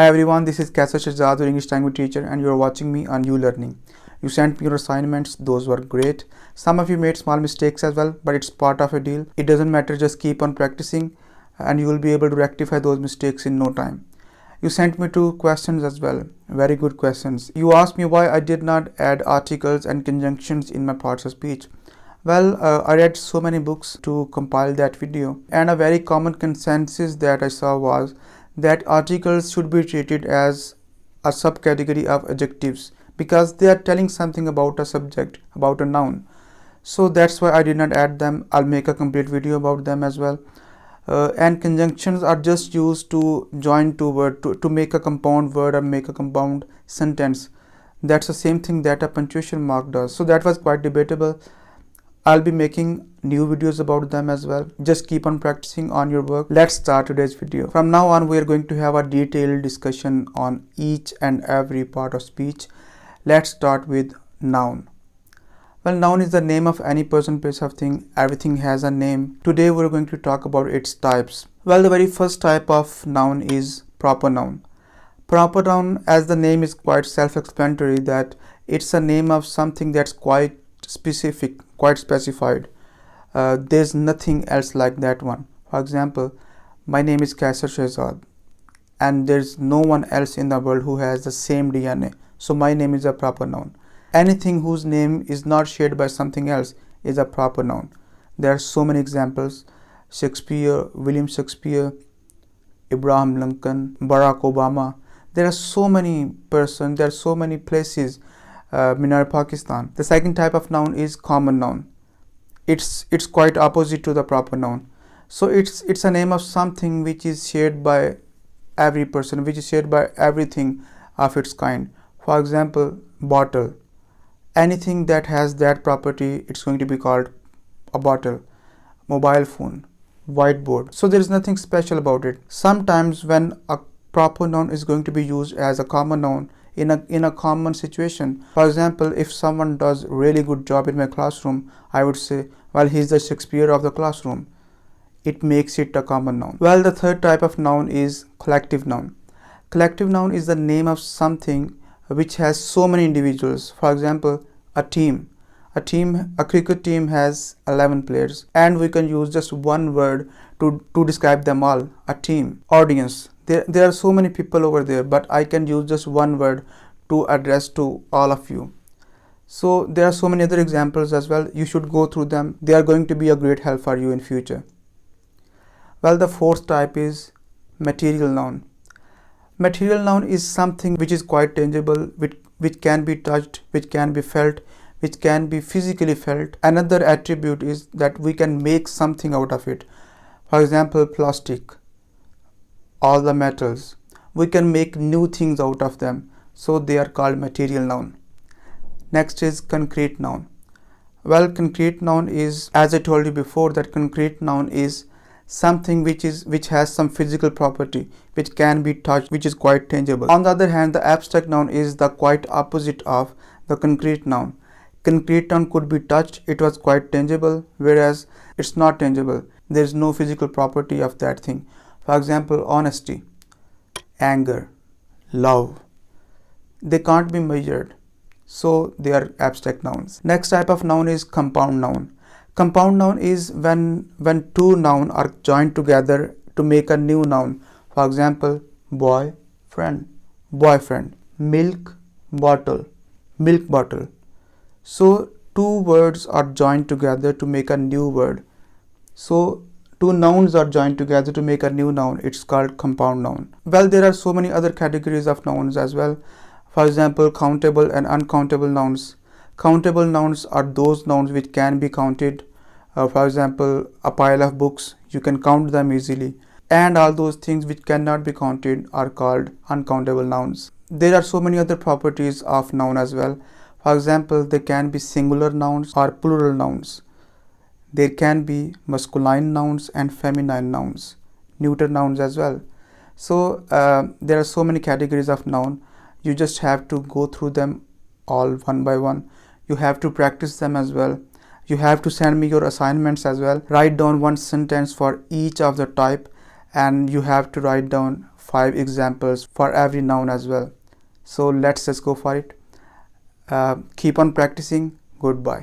Hi everyone, this is Kaisa Shahzad, your English language teacher, and you are watching me on ULearning. You sent me your assignments, those were great. Some of you made small mistakes as well, but it's part of a deal. It doesn't matter, just keep on practicing and you will be able to rectify those mistakes in no time. You sent me 2 questions as well, very good questions. You asked me why I did not add articles and conjunctions in my parts of speech. Well, I read so many books to compile that video, and a very common consensus that I saw was that articles should be treated as a subcategory of adjectives because they are telling something about a subject, about a noun. So that's why I did not add them. I'll make a complete video about them as well. And conjunctions are just used to join two words, to make a compound word or make a compound sentence. That's the same thing that a punctuation mark does. So that was quite debatable. I'll be making new videos about them as well. Just keep on practicing on your work. Let's start today's video. From now on, we are going to have a detailed discussion on each and every part of speech. Let's start with noun. Well, noun is the name of any person, place, of thing. Everything has a name. Today we're going to talk about its types. Well, the very first type of noun is proper noun. Proper noun, as the name is quite self-explanatory, that it's a name of something that's quite specific, quite specified. There's nothing else like that one. For example, my name is Kaisa Shahzad and there's no one else in the world who has the same DNA. So my name is a proper noun. Anything whose name is not shared by something else is a proper noun. There are so many examples. Shakespeare, William Shakespeare, Abraham Lincoln, Barack Obama. There are so many persons, there are so many places. Minar Pakistan. The second type of noun is common noun. It's quite opposite to the proper noun. So it's a name of something which is shared by every person, which is shared by everything of its kind. For example, bottle. Anything that has that property, it's going to be called a bottle. Mobile phone, whiteboard. So there is nothing special about it. Sometimes when a proper noun is going to be used as a common noun in a common situation. For example, if someone does really good job in my classroom, I would say, well, he's the Shakespeare of the classroom. It makes it a common noun. Well, the third type of noun is collective noun. Collective noun is the name of something which has so many individuals. For example, a team. A cricket team has 11 players, and we can use just one word to describe them all. A team. Audience. There are so many people over there, but I can use just one word to address to all of you. So there are so many other examples as well. You should go through them. They are going to be a great help for you in future. Well, the fourth type is material noun. Material noun is something which is quite tangible, which can be touched, which can be felt, which can be physically felt. Another attribute is that we can make something out of it. For example, plastic. All the metals, we can make new things out of them, so they are called material noun. Next is concrete noun. Well, concrete noun is, as I told you before, that concrete noun is something which has some physical property, which can be touched, which is quite tangible. On the other hand, the abstract noun is the quite opposite of the concrete noun. Concrete noun could be touched, it was quite tangible, whereas it's not tangible. There is no physical property of that thing. For example, honesty, anger, love. They can't be measured, so they are abstract nouns. Next type of noun is compound noun. Compound noun is when two nouns are joined together to make a new noun. For example, boy, friend, boyfriend, milk, bottle, milk bottle. So two words are joined together to make a new word. So two nouns are joined together to make a new noun. It's called compound noun. Well, there are so many other categories of nouns as well. For example, countable and uncountable nouns. Countable nouns are those nouns which can be counted. For example, a pile of books, you can count them easily. And all those things which cannot be counted are called uncountable nouns. There are so many other properties of noun as well. For example, they can be singular nouns or plural nouns. There can be masculine nouns and feminine nouns, neuter nouns as well. So there are so many categories of noun. You just have to go through them all one by one. You have to practice them as well. You have to send me your assignments as well. Write down one sentence for each of the type, and you have to write down 5 examples for every noun as well. So let's just go for it. Keep on practicing. Goodbye.